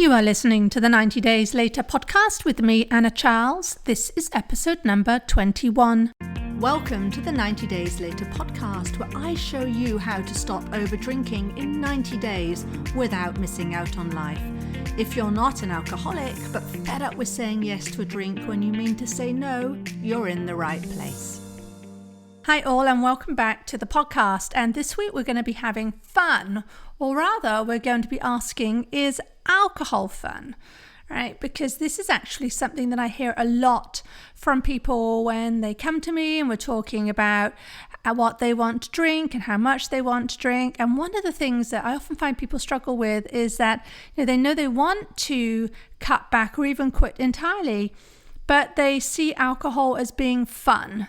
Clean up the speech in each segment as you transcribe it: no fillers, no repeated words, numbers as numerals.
You are listening to the 90 Days Later podcast with me, Anna Charles. This is episode number 21. Welcome to the 90 Days Later podcast, where I show you how to stop over drinking in 90 days without missing out on life. If you're not an alcoholic, but fed up with saying yes to a drink when you mean to say no, you're in the right place. Hi all, and welcome back to the podcast. And this week we're going to be having fun, or rather we're going to be asking, is alcohol fun? Right? Because this is actually something that I hear a lot from people when they come to me and we're talking about what they want to drink and how much they want to drink. And one of the things that I often find people struggle with is that they know they want to cut back or even quit entirely, but they see alcohol as being fun.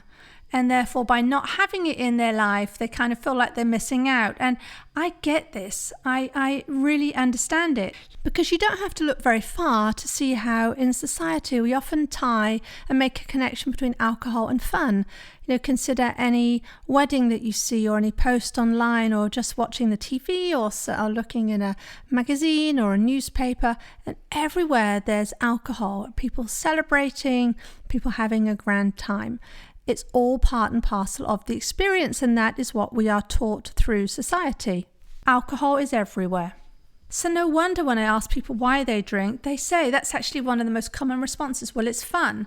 And therefore, by not having it in their life, they kind of feel like they're missing out. And I get this. I really understand it. Because you don't have to look very far to see how in society we often tie and make a connection between alcohol and fun. Consider any wedding that you see or any post online or just watching the TV or looking in a magazine or a newspaper. And everywhere there's alcohol. People celebrating, people having a grand time. It's all part and parcel of the experience, and that is what we are taught through society. Alcohol is everywhere. So no wonder when I ask people why they drink, they say that's actually one of the most common responses. Well, it's fun.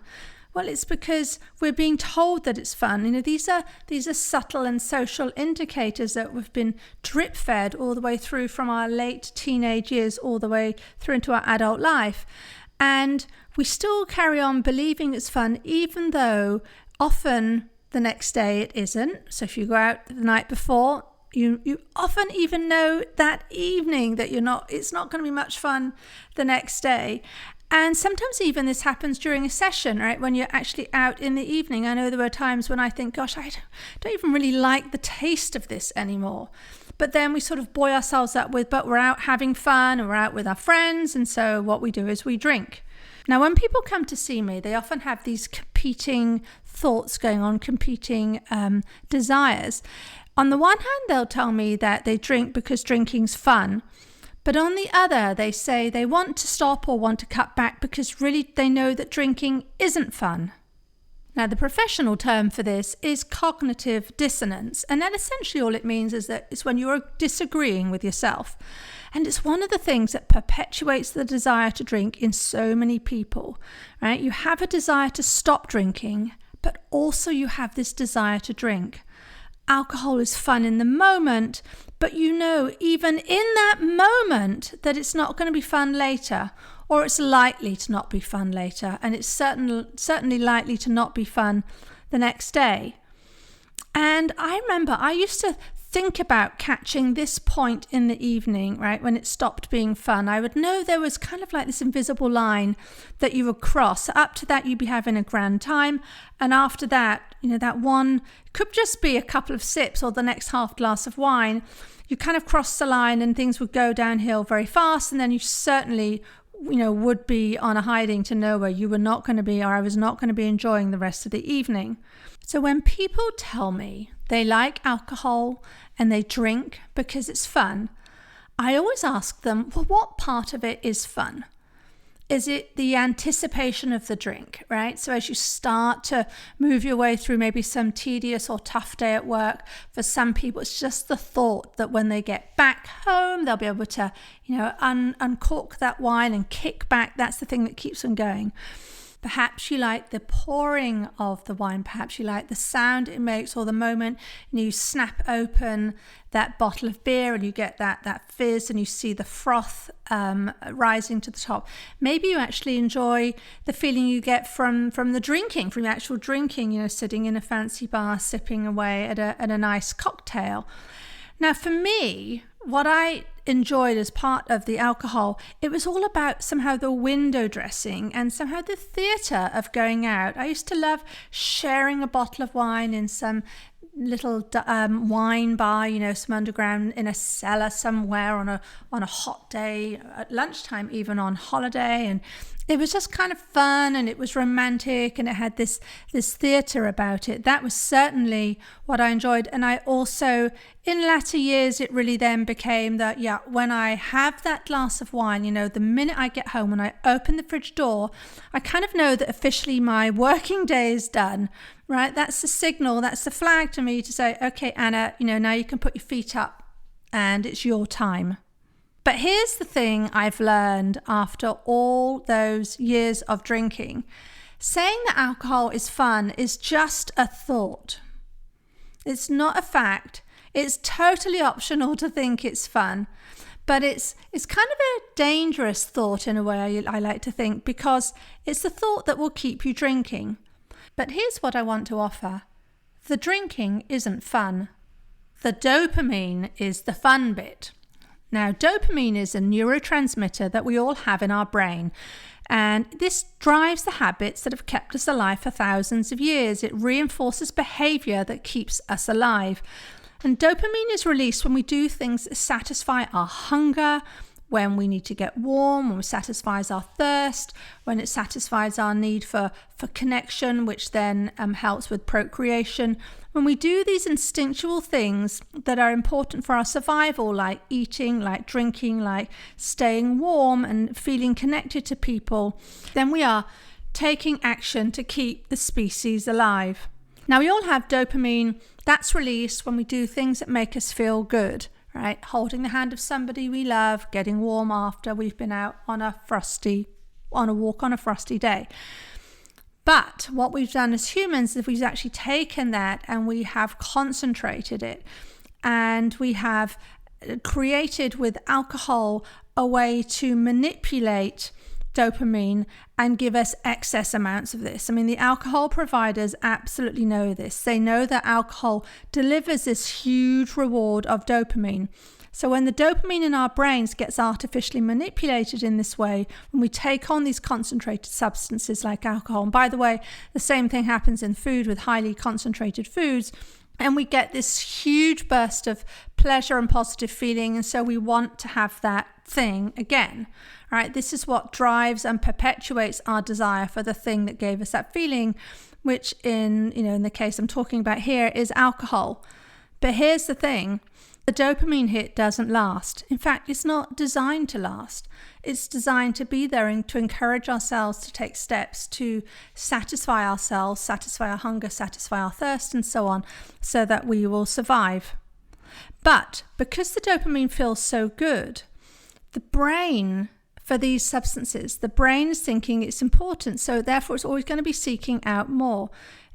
Well, it's because we're being told that it's fun. These are subtle and social indicators that we've been drip-fed all the way through from our late teenage years all the way through into our adult life. And we still carry on believing it's fun, even though often the next day it isn't. So if you go out the night before, you often even know that evening that it's not going to be much fun the next day. And sometimes even this happens during a session, right? When you're actually out in the evening. I know there were times when I think, gosh, I don't even really like the taste of this anymore. But then we sort of buoy ourselves up with, but we're out having fun and we're out with our friends. And so what we do is we drink. Now, when people come to see me, they often have these competing thoughts going on, competing desires. On the one hand, they'll tell me that they drink because drinking's fun. But on the other, they say they want to stop or want to cut back because really they know that drinking isn't fun. Now, the professional term for this is cognitive dissonance. And then essentially all it means is that it's when you're disagreeing with yourself. And it's one of the things that perpetuates the desire to drink in so many people, right? You have a desire to stop drinking, but also you have this desire to drink. Alcohol is fun in the moment, but even in that moment that it's not going to be fun later, or it's likely to not be fun later, and it's certainly likely to not be fun the next day. And I remember I used to think about catching this point in the evening, right, when it stopped being fun. I would know there was kind of like this invisible line that you would cross. Up to that, you'd be having a grand time. And after that, that one could just be a couple of sips or the next half glass of wine. You kind of cross the line and things would go downhill very fast. And then you certainly, would be on a hiding to nowhere. You were not going to be, or I was not going to be enjoying the rest of the evening. So when people tell me they like alcohol and they drink because it's fun, I always ask them, well, what part of it is fun? Is it the anticipation of the drink, right? So as you start to move your way through maybe some tedious or tough day at work, for some people it's just the thought that when they get back home, they'll be able to, uncork that wine and kick back. That's the thing that keeps them going. Perhaps you like the pouring of the wine. Perhaps you like the sound it makes, or the moment you snap open that bottle of beer and you get that fizz and you see the froth rising to the top. Maybe you actually enjoy the feeling you get from the drinking, from the actual drinking, sitting in a fancy bar, sipping away at a nice cocktail. Now, for me, what I enjoyed as part of the alcohol, it was all about somehow the window dressing and somehow the theatre of going out. I used to love sharing a bottle of wine in some little wine bar, some underground in a cellar somewhere on a hot day at lunchtime, even on holiday, It was just kind of fun, and it was romantic, and it had this theatre about it. That was certainly what I enjoyed. And I also, in latter years, it really then became that, when I have that glass of wine, the minute I get home, when I open the fridge door, I kind of know that officially my working day is done, right? That's the signal, that's the flag to me to say, okay, Anna, now you can put your feet up and it's your time. But here's the thing I've learned after all those years of drinking. Saying that alcohol is fun is just a thought. It's not a fact. It's totally optional to think it's fun. But it's kind of a dangerous thought in a way, I like to think, because it's the thought that will keep you drinking. But here's what I want to offer. The drinking isn't fun. The dopamine is the fun bit. Now, dopamine is a neurotransmitter that we all have in our brain, and this drives the habits that have kept us alive for thousands of years. It reinforces behavior that keeps us alive. And dopamine is released when we do things that satisfy our hunger, when we need to get warm, when it satisfies our thirst, when it satisfies our need for connection, which then helps with procreation. When we do these instinctual things that are important for our survival, like eating, like drinking, like staying warm and feeling connected to people, then we are taking action to keep the species alive. Now, we all have dopamine that's released when we do things that make us feel good. Right? Holding the hand of somebody we love, getting warm after we've been out on a walk on a frosty day. But what we've done as humans is we've actually taken that and we have concentrated it, and we have created with alcohol a way to manipulate dopamine and give us excess amounts of this. I mean, the alcohol providers absolutely know this. They know that alcohol delivers this huge reward of dopamine. So when the dopamine in our brains gets artificially manipulated in this way, when we take on these concentrated substances like alcohol, and by the way, the same thing happens in food with highly concentrated foods, and we get this huge burst of pleasure and positive feeling, and so we want to have that thing again. Right? This is what drives and perpetuates our desire for the thing that gave us that feeling, which in the case I'm talking about here is alcohol. But here's the thing. The dopamine hit doesn't last. In fact, it's not designed to last. It's designed to be there and to encourage ourselves to take steps to satisfy ourselves, satisfy our hunger, satisfy our thirst, and so on, so that we will survive. But because the dopamine feels so good, the brain, for these substances, the brain is thinking it's important, so therefore it's always going to be seeking out more.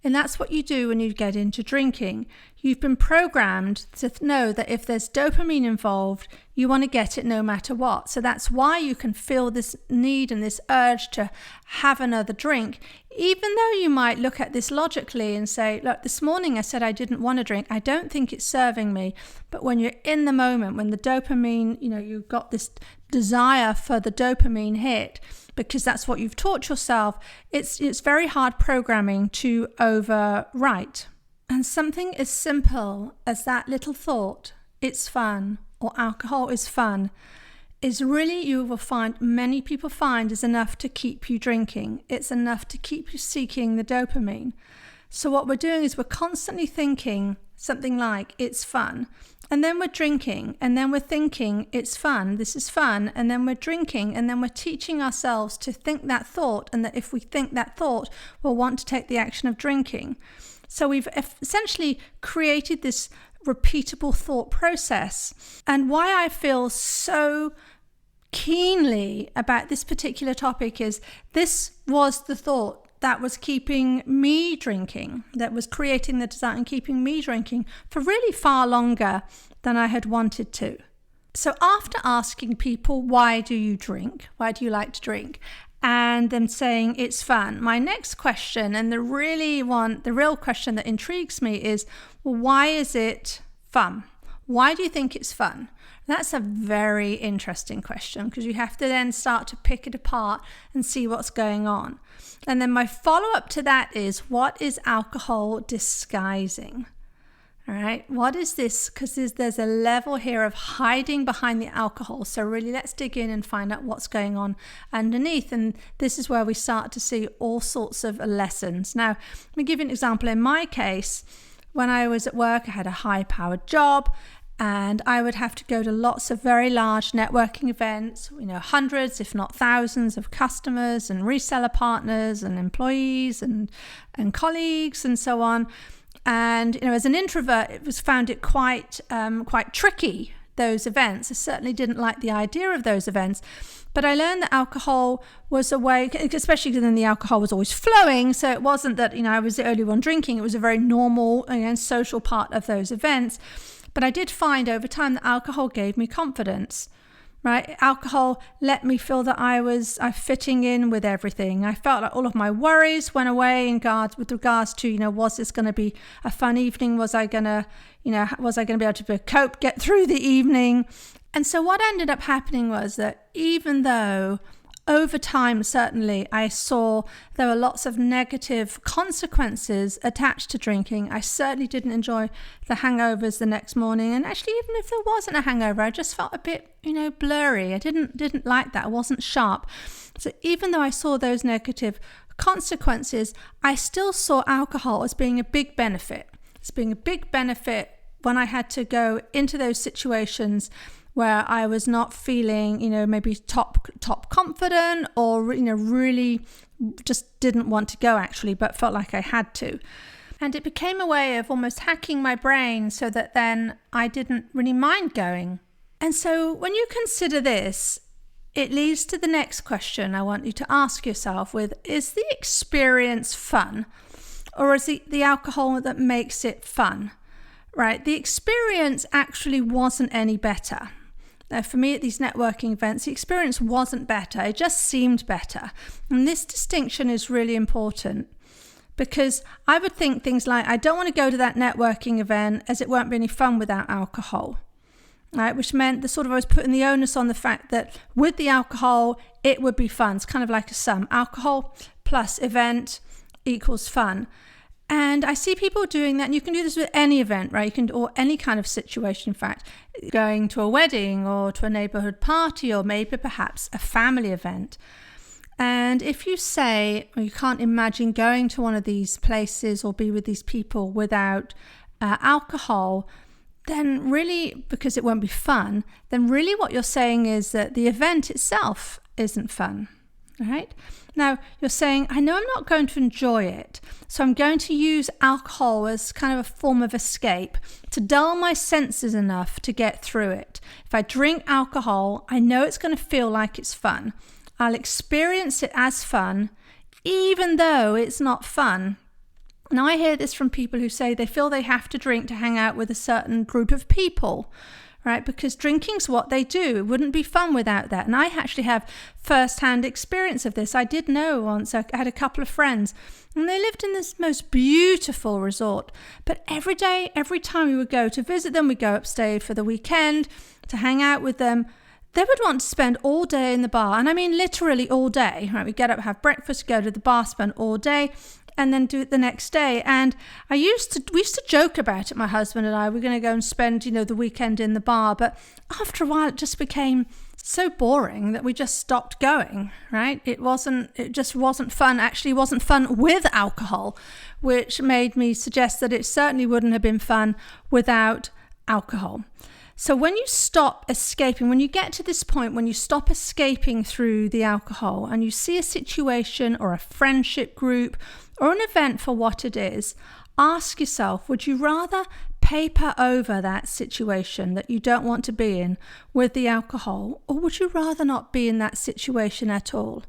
And that's what you do when you get into drinking. You've been programmed to know that if there's dopamine involved, you want to get it no matter what. So that's why you can feel this need and this urge to have another drink, even though you might look at this logically and say, look, this morning I said I didn't want to drink. I don't think it's serving me. But when you're in the moment, when the dopamine, you've got this desire for the dopamine hit, because that's what you've taught yourself, it's very hard programming to overwrite. And something as simple as that little thought, it's fun, or alcohol is fun, is really, you will find, many people find, is enough to keep you drinking. It's enough to keep you seeking the dopamine. So what we're doing is we're constantly thinking something like, it's fun. And then we're drinking, and then we're thinking, it's fun, this is fun, and then we're drinking, and then we're teaching ourselves to think that thought, and that if we think that thought, we'll want to take the action of drinking. So we've essentially created this repeatable thought process. And why I feel so keenly about this particular topic is this was the thought that was keeping me drinking, that was creating the desire and keeping me drinking for really far longer than I had wanted to. So after asking people, why do you drink? Why do you like to drink? And them saying it's fun, my next question, and the real question that intrigues me is, well, why is it fun? Why do you think it's fun? That's a very interesting question, because you have to then start to pick it apart and see what's going on. And then my follow-up to that is, what is alcohol disguising? All right, what is this? Because there's a level here of hiding behind the alcohol. So really, let's dig in and find out what's going on underneath. And this is where we start to see all sorts of lessons. Now, let me give you an example. In my case, when I was at work, I had a high-powered job, and I would have to go to lots of very large networking events, hundreds, if not thousands of customers and reseller partners and employees and colleagues and so on. And, as an introvert, found it quite tricky, those events. I certainly didn't like the idea of those events. But I learned that alcohol was a way, especially because then the alcohol was always flowing. So it wasn't that, I was the only one drinking. It was a very normal and social part of those events. But I did find over time that alcohol gave me confidence. Right? Alcohol let me feel that I fitting in with everything. I felt like all of my worries went away with regards to, was this going to be a fun evening? Was I going to be able to get through the evening? And so what ended up happening was that even though over time, certainly, I saw there were lots of negative consequences attached to drinking. I certainly didn't enjoy the hangovers the next morning. And actually, even if there wasn't a hangover, I just felt a bit, blurry. I didn't like that. I wasn't sharp. So even though I saw those negative consequences, I still saw alcohol as being a big benefit. It's being a big benefit when I had to go into those situations where I was not feeling, maybe top confident, or, really just didn't want to go actually, but felt like I had to. And it became a way of almost hacking my brain so that then I didn't really mind going. And so when you consider this, it leads to the next question I want you to ask yourself is the experience fun? Or is it the alcohol that makes it fun? Right? The experience actually wasn't any better. Now, for me at these networking events, the experience wasn't better. It just seemed better. And this distinction is really important because I would think things like, I don't want to go to that networking event as it won't be any fun without alcohol. Right? Which meant I was putting the onus on the fact that with the alcohol, it would be fun. It's kind of like a sum. Alcohol plus event equals fun. And I see people doing that, and you can do this with any event, right? Or any kind of situation, in fact, going to a wedding or to a neighborhood party, or maybe perhaps a family event. And if you say, you can't imagine going to one of these places or be with these people without alcohol, then really, because it won't be fun, then really what you're saying is that the event itself isn't fun, right? Now, you're saying, I know I'm not going to enjoy it, so I'm going to use alcohol as kind of a form of escape to dull my senses enough to get through it. If I drink alcohol, I know it's going to feel like it's fun. I'll experience it as fun, even though it's not fun. Now, I hear this from people who say they feel they have to drink to hang out with a certain group of people. Right? Because drinking's what they do. It wouldn't be fun without that. And I actually have first-hand experience of this. I did know once, I had a couple of friends, and they lived in this most beautiful resort. But every day, every time we would go to visit them, we'd go upstate for the weekend to hang out with them. They would want to spend all day in the bar. And I mean literally all day. Right? We'd get up, have breakfast, go to the bar, spend all day, and then do it the next day. And we used to joke about it, my husband and I. We're going to go and spend, the weekend in the bar. But after a while, it just became so boring that we just stopped going, right? It just wasn't fun. Actually, it wasn't fun with alcohol, which made me suggest that it certainly wouldn't have been fun without alcohol. So when you stop escaping, when you get to this point, when you stop escaping through the alcohol and you see a situation or a friendship group or an event for what it is, ask yourself, would you rather paper over that situation that you don't want to be in with the alcohol, or would you rather not be in that situation at all?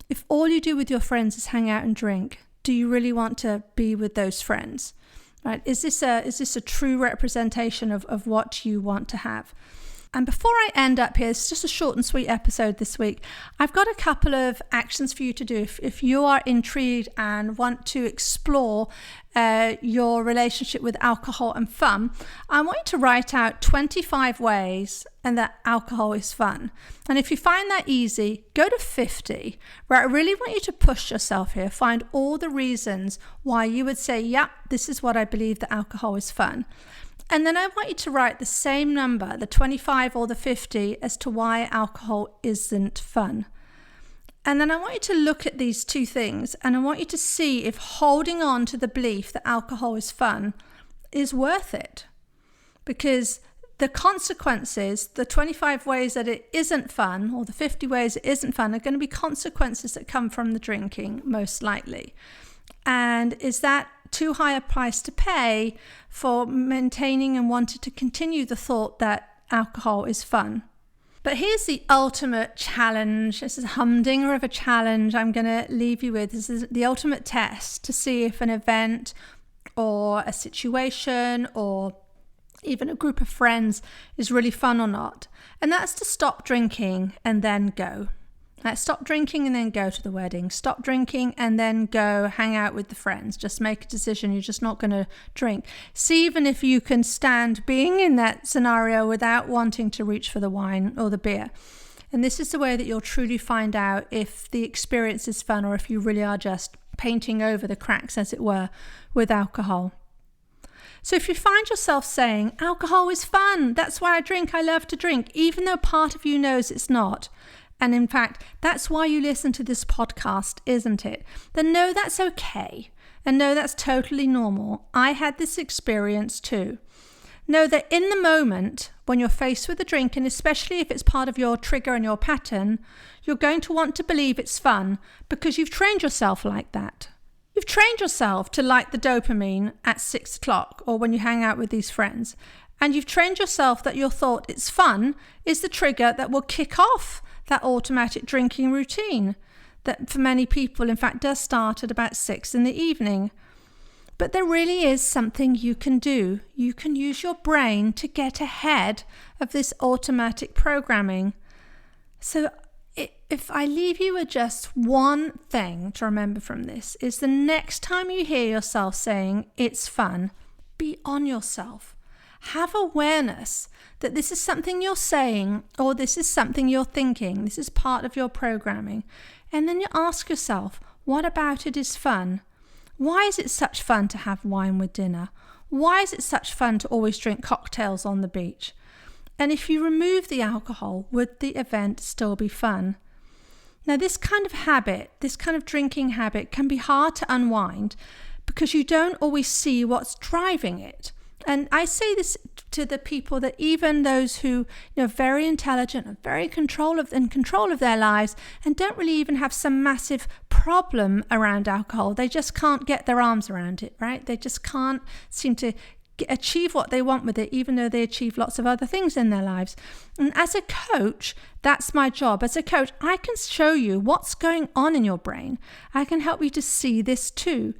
If all you do with your friends is hang out and drink, do you really want to be with those friends? Right? Is this a true representation of what you want to have? And before I end up here, it's just a short and sweet episode this week. I've got a couple of actions for you to do. If you are intrigued and want to explore your relationship with alcohol and fun, I want you to write out 25 ways and that alcohol is fun. And if you find that easy, go to 50, where I really want you to push yourself here. Find all the reasons why you would say, yeah, this is what I believe that alcohol is fun. And then I want you to write the same number, the 25 or the 50, as to why alcohol isn't fun. And then I want you to look at these two things, and I want you to see if holding on to the belief that alcohol is fun is worth it. Because the consequences, the 25 ways that it isn't fun, or the 50 ways it isn't fun, are going to be consequences that come from the drinking, most likely. And is that too high a price to pay for maintaining and wanting to continue the thought that alcohol is fun? But here's the ultimate challenge. This is a humdinger of a challenge I'm going to leave you with. This is the ultimate test to see if an event or a situation or even a group of friends is really fun or not. And that's to stop drinking and then go. Stop drinking and then go to the wedding. Stop drinking and then go hang out with the friends. Just make a decision. You're just not going to drink. See even if you can stand being in that scenario without wanting to reach for the wine or the beer. And this is the way that you'll truly find out if the experience is fun or if you really are just painting over the cracks, as it were, with alcohol. So if you find yourself saying, alcohol is fun, that's why I drink, I love to drink, even though part of you knows it's not, and in fact, that's why you listen to this podcast, isn't it? Then no, that's okay. And no, that's totally normal. I had this experience too. Know that in the moment, when you're faced with a drink, and especially if it's part of your trigger and your pattern, you're going to want to believe it's fun because you've trained yourself like that. You've trained yourself to like the dopamine at 6 o'clock or when you hang out with these friends. And you've trained yourself that your thought it's fun is the trigger that will kick off that automatic drinking routine that for many people, in fact, does start at about 6 in the evening. But there really is something you can do. You can use your brain to get ahead of this automatic programming. So if I leave you with just one thing to remember from this, is the next time you hear yourself saying it's fun, be on yourself. Have awareness that this is something you're saying or this is something you're thinking. This is part of your programming. And then you ask yourself, what about it is fun? Why is it such fun to have wine with dinner? Why is it such fun to always drink cocktails on the beach? And if you remove the alcohol, would the event still be fun? Now, this kind of habit, this kind of drinking habit can be hard to unwind because you don't always see what's driving it. And I say this to the people that even those who are very intelligent and very in control of their lives and don't really even have some massive problem around alcohol, they just can't get their arms around it, right? They just can't seem to achieve what they want with it, even though they achieve lots of other things in their lives. And as a coach, that's my job. As a coach, I can show you what's going on in your brain. I can help you to see this too.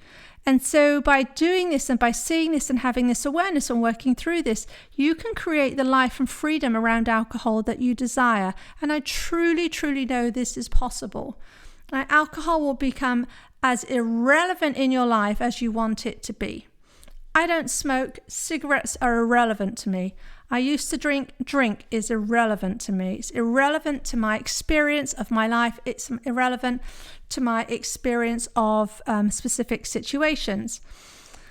And so by doing this and by seeing this and having this awareness and working through this, you can create the life and freedom around alcohol that you desire. And I truly, truly know this is possible. Alcohol will become as irrelevant in your life as you want it to be. I don't smoke. Cigarettes are irrelevant to me. I used to drink is irrelevant to me. It's irrelevant to my experience of my life. It's irrelevant to my experience of specific situations.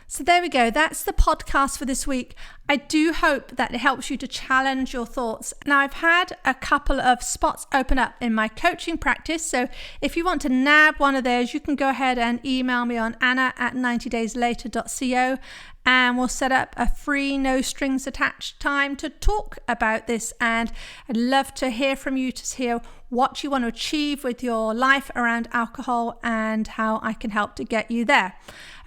So there we go. That's the podcast for this week. I do hope that it helps you to challenge your thoughts. Now, I've had a couple of spots open up in my coaching practice. So if you want to nab one of those, you can go ahead and email me on anna@90dayslater.co and we'll set up a free, no strings attached time to talk about this. And I'd love to hear from you to hear what you want to achieve with your life around alcohol and how I can help to get you there.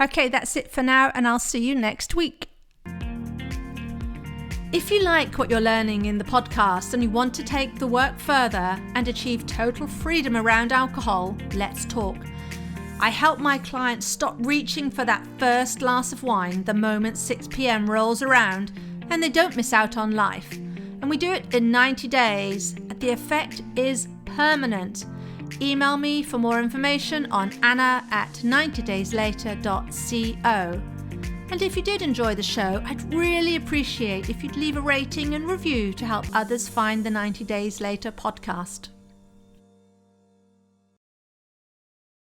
Okay, that's it for now, and I'll see you next week. If you like what you're learning in the podcast and you want to take the work further and achieve total freedom around alcohol, let's talk. I help my clients stop reaching for that first glass of wine the moment 6 p.m. rolls around, and they don't miss out on life. And we do it in 90 days. The effect is permanent. Email me for more information on anna@90dayslater.co. And if you did enjoy the show, I'd really appreciate if you'd leave a rating and review to help others find the 90 Days Later podcast.